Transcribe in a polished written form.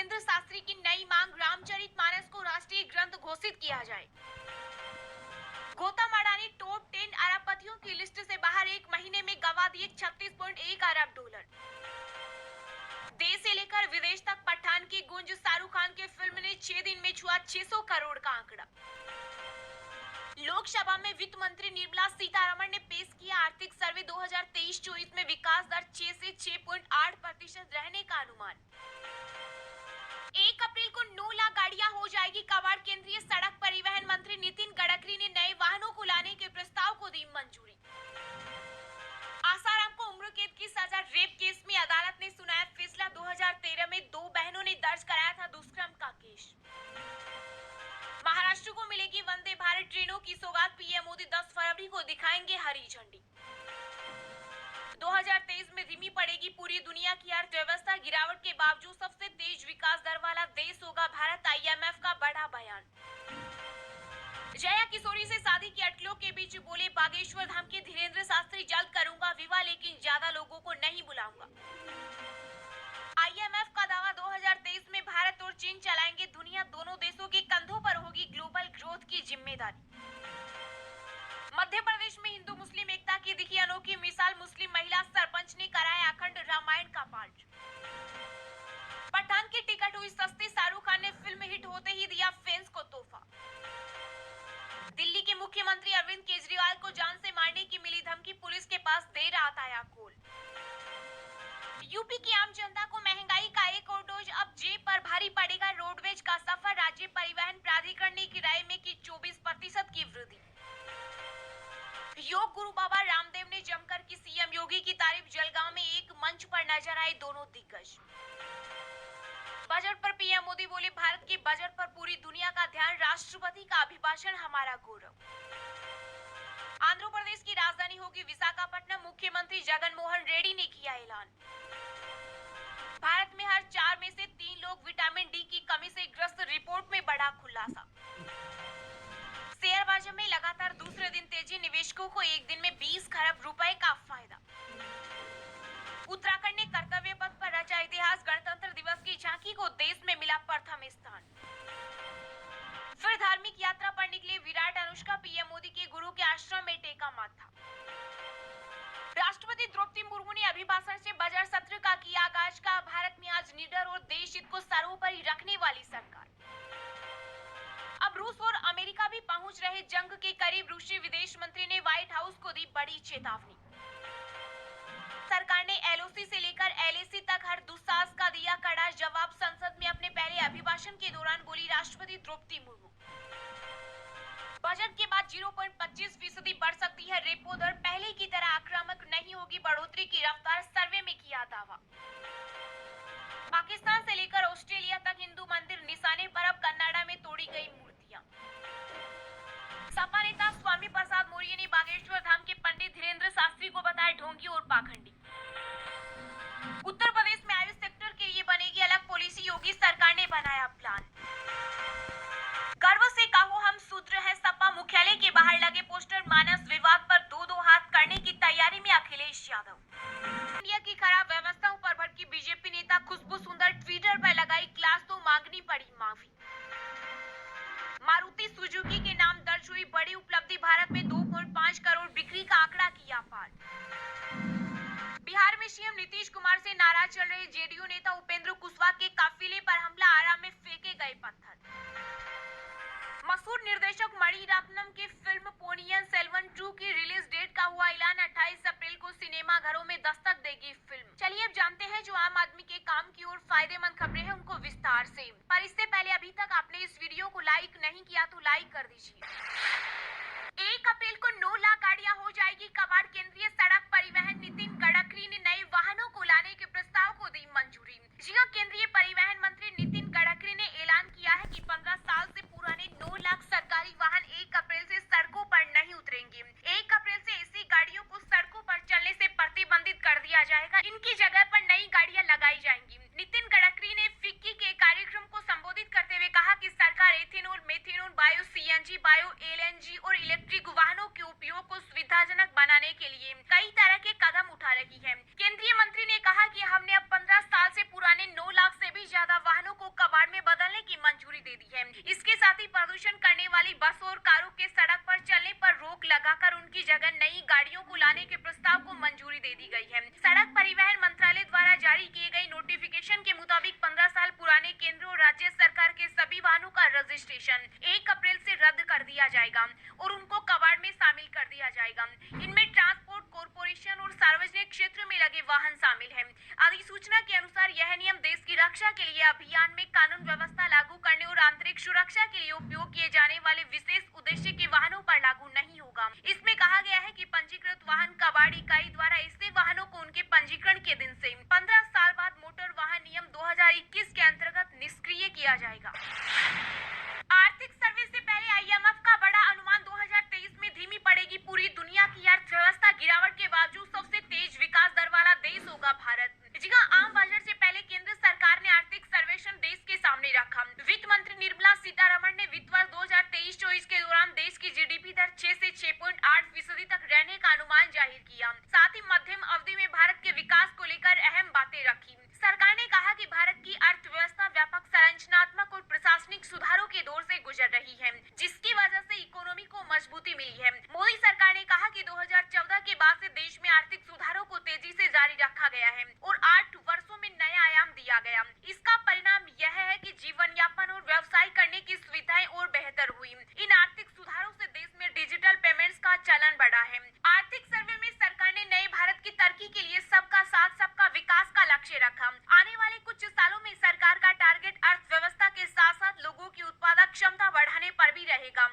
धीरेन्द्र शास्त्री की नई मांग, रामचरितमानस को राष्ट्रीय ग्रंथ घोषित किया जाए। गौतम अडानी टॉप 10 अरबपतियों की लिस्ट से बाहर, 1 महीने में गंवा दिए 36.1 अरब डॉलर। देश से लेकर विदेश तक पठान की गूंज, शाहरुख खान की फिल्म ने 6 दिन में छुआ 600 करोड़ का आंकड़ा। लोकसभा में वित्त मंत्री निर्मला सीतारमण ने पेश किया आर्थिक सर्वे 2023-24 में विकास दर 6 से 6.8% रहने का अनुमान। 1 अप्रैल को 9 लाख गाड़ियां हो जाएगी कबाड़, केंद्रीय सड़क परिवहन मंत्री नितिन गडकरी ने नए वाहनों को लाने के प्रस्ताव को दी मंजूरी। आसाराम को उम्र कैद की सजा, रेप केस में अदालत ने सुनाया फैसला। 2013 में 2 बहनों ने दर्ज कराया था दुष्कर्म का केस। महाराष्ट्र को मिलेगी वंदे भारत ट्रेनों की सौगात, पीएम मोदी 10 फरवरी को दिखाएंगे हरी झंडी। 2023 में धीमी पड़ेगी पूरी दुनिया की अर्थव्यवस्था, गिरावट के बावजूद सबसे तेज विकास दर वाला देश होगा भारत, आईएमएफ का बड़ा बयान। जया किशोरी से शादी की अटकलों के बीच बोले बागेश्वर धाम के धीरेन्द्र शास्त्री, जल्द करूंगा विवाह लेकिन ज्यादा लोगों को नहीं बुलाऊंगा। आईएमएफ का दावा, 2023 में भारत और चीन चलाएंगे दुनिया, दोनों देशों के कंधों पर होगी ग्लोबल ग्रोथ की जिम्मेदारी। मध्य प्रदेश में हिंदू मुस्लिम एकता की दिखी अनोखी मिसाल, मुस्लिम महिला सरपंच ने कराया अखंड रामायण का पाठ। पठान की टिकट हुई सस्ती, शाहरुख खान ने फिल्म हिट होते ही दिया फैंस को तोहफा। दिल्ली के मुख्यमंत्री अरविंद केजरीवाल को जान से मारने की मिली धमकी, पुलिस के पास देर रात आया कॉल। यूपी की आम जनता को महंगाई का एक और डोज, अब जेब पर भारी पड़ेगा रोडवेज का सफर, राज्य परिवहन प्राधिकरण ने किराए में की 24% की वृद्धि। योग गुरु बाबा रामदेव ने जमकर की सीएम योगी की तारीफ, जलगांव में एक मंच पर नजर आए दोनों दिग्गज। बजट पर पीएम मोदी बोले भारत के बजट पर पूरी दुनिया का ध्यान, राष्ट्रपति का अभिभाषण हमारा गौरव। आंध्र प्रदेश की राजधानी होगी विशाखापट्टनम, मुख्यमंत्री जगन मोहन रेड्डी ने किया ऐलान। भारत में हर 4 में से 3 लोग विटामिन डी की कमी से ग्रस्त, रिपोर्ट में बड़ा खुलासा। शेयर बाजार में लगातार दूसरे दिन तेजी, निवेशकों को एक दिन में 20 खरब रुपए का फायदा। उत्तराखंड ने कर्तव्य पथ पर रचा इतिहास, गणतंत्र दिवस की झांकी को देश में मिला प्रथम स्थान। फिर धार्मिक यात्रा पर निकले विराट, अनुष्का पीएम मोदी के गुरु के आश्रम में टेका माथा। राष्ट्रपति द्रौपदी मुर्मू ने अभिभाषण से बजट सत्र का किया आगाज, का भारत में आज निडर और देश हित को सर्वोपरि रखने वाली सरकार। अब रूस और अमेरिका भी पहुंच रहे जंग के करीब, रूसी विदेश मंत्री ने व्हाइट हाउस को दी बड़ी चेतावनी। सरकार ने एलओसी से लेकर एलएसी तक हर दुस्साहस का दिया कड़ा जवाब, संसद में अपने पहले अभिभाषण के दौरान बोली राष्ट्रपति द्रौपदी मुर्मू। बजट के बाद 0.25% बढ़ सकती है रेपो दर, पहले की तरह आक्रामक नहीं होगी बढ़ोतरी की रफ्तार, सर्वे में किया दावा। पाकिस्तान से लेकर ऑस्ट्रेलिया तक हिंदू मंदिर निशाने पर, अब कनाडा में तोड़ी गई मूर्तियां। सपा नेता स्वामी प्रसाद मौर्य ने बागेश्वर धाम के पंडित धीरेन्द्र शास्त्री को बताया ढोंगी और पाखंडी। उत्तर प्रदेश में आयुष सेक्टर के लिए बनेगी अलग पॉलिसी, योगी सरकार ने बनाया प्लान। गर्व से कहो हम शूद्र हैं, सपा मुख्यालय के बाहर लगे पोस्टर, मानस विवाद पर 2-2 हाथ करने की तैयारी में अखिलेश यादव। इंडिया की खराब व्यवस्थाओं पर भड़की बीजेपी नेता खुशबू सुंदर, ट्विटर पर लगाई क्लास तो मांगनी पड़ी माफी। मारुति सुजुकी के नाम दर्ज हुई बड़ी उपलब्धि, भारत में 2.5 करोड़ बिक्री का आंकड़ा किया पार। बिहार में सीएम नीतीश कुमार से नाराज चल रहे जेडीयू नेता उपेंद्र कुशवाहा के काफिले पर हमला, आरा में फेंके गए पत्थर। मशहूर निर्देशक मणि रत्नम की फिल्म पोनियन सेल्वन 2 की रिलीज डेट का हुआ ऐलान, 28 अप्रैल को सिनेमाघरों में दस्तक देगी फिल्म। चलिए अब जानते हैं जो आम आदमी के काम की और फायदेमंद खबरें हैं उनको विस्तार से। पर इससे पहले अभी तक आपने इस वीडियो को लाइक नहीं किया तो लाइक कर दीजिए। 1 अप्रैल को 9 लाख गाड़ियां हो जाएगी कबाड़, केंद्रीय सड़क परिवहन नितिन गडकरी ने नए वाहनों को लाने के प्रस्ताव को दी मंजूरी। जी हां, केंद्रीय परिवहन मंत्री नितिन गडकरी ने ऐलान किया है कि 15 साल से पुराने 9 लाख सरकारी वाहन 1 अप्रैल से सड़कों पर नहीं उतरेंगे। 1 अप्रैल से ऐसी गाड़ियों को सड़कों पर चलने से प्रतिबंधित कर दिया जाएगा, इनकी जगह पर नई गाड़ियां लगाई जाएंगी। नितिन गडकरी ने फिक्की के कार्यक्रम को संबोधित करते हुए कहा कि सरकार ethanol, methanol, bio CNG, bio LNG और इलेक्ट्रिक वाहनों के उपयोग को सुविधाजनक बनाने के लिए कई तरह के कदम उठा रही है। केंद्रीय मंत्री ने कहा कि हमने अब 15 साल से पुराने 9 लाख से भी ज्यादा वाहनों को गाड़ियों को लाने के प्रस्ताव को मंजूरी दे दी गई है। सड़क परिवहन मंत्रालय द्वारा जारी किए गए नोटिफिकेशन के मुताबिक 15 साल पुराने केंद्र और राज्य सरकार के सभी वाहनों का रजिस्ट्रेशन 1 अप्रैल से रद्द कर दिया जाएगा और उनको कबाड़ में शामिल कर दिया जाएगा। इनमें ट्रांसपोर्ट कॉर्पोरेशन और सार्वजनिक क्षेत्र में लगे वाहन शामिल हैं। अधिसूचना के अनुसार यह नियम देश की रक्षा के लिए अभियान में कानून व्यवस्था लागू करने और आंतरिक सुरक्षा के लिए उपयोग किए जाने वाले विशेष उद्देश्य के वाहनों पर लागू नहीं होगा। इसमें कहा गया है कि पंजीकृत वाहन कबाड़ इकाई द्वारा ऐसे वाहनों को उनके पंजीकरण के दिन से 15 साल बाद मोटर वाहन नियम 2021 के अंतर्गत निष्क्रिय किया जाएगा। आर्थिक सर्वे से पहले IMF का बड़ा अनुमान 2023 में धीमी पड़ेगी पूरी दुनिया की अर्थव्यवस्था। गिरावट के बावजूद सबसे तेज विकास दर वाला देश होगा भारत। जी हां, आम बजट से पहले केंद्र सरकार ने आर्थिक सर्वेक्षण देश के सामने रखा। वित्त मंत्री निर्मला सीतारमण ने वित्त वर्ष 2023-24 के दौरान देश की GDP दर 6 से 6.8% तक रहने का अनुमान जाहिर किया। साथ ही मध्यम अवधि में भारत के विकास को लेकर अहम बातें रखी। सरकार ने कहा कि भारत की अर्थव्यवस्था व्यापक संरचनात्मक और प्रशासनिक सुधारों के दौर से गुजर रही है, जिसकी वजह से इकोनॉमी को मजबूती मिली है। मोदी सरकार ने कहा कि 2014 के बाद से देश में आर्थिक सुधारों को तेजी से जारी रखा गया है और 8 वर्षों में नया आयाम दिया गया। इसका परिणाम यह है कि जीवन यापन और व्यवसाय करने की सुविधाएं और बेहतर हुई। इन आर्थिक सुधारों से देश में डिजिटल पेमेंट्स का चलन बढ़ा है। आर्थिक सर्वे में सरकार ने नए भारत की तरक्की के लिए सबका साथ सबका विकास का लक्ष्य रखा। आने वाले कुछ सालों में सरकार का टारगेट अर्थव्यवस्था के साथ साथ लोगों की उत्पादक क्षमता बढ़ाने पर भी रहेगा।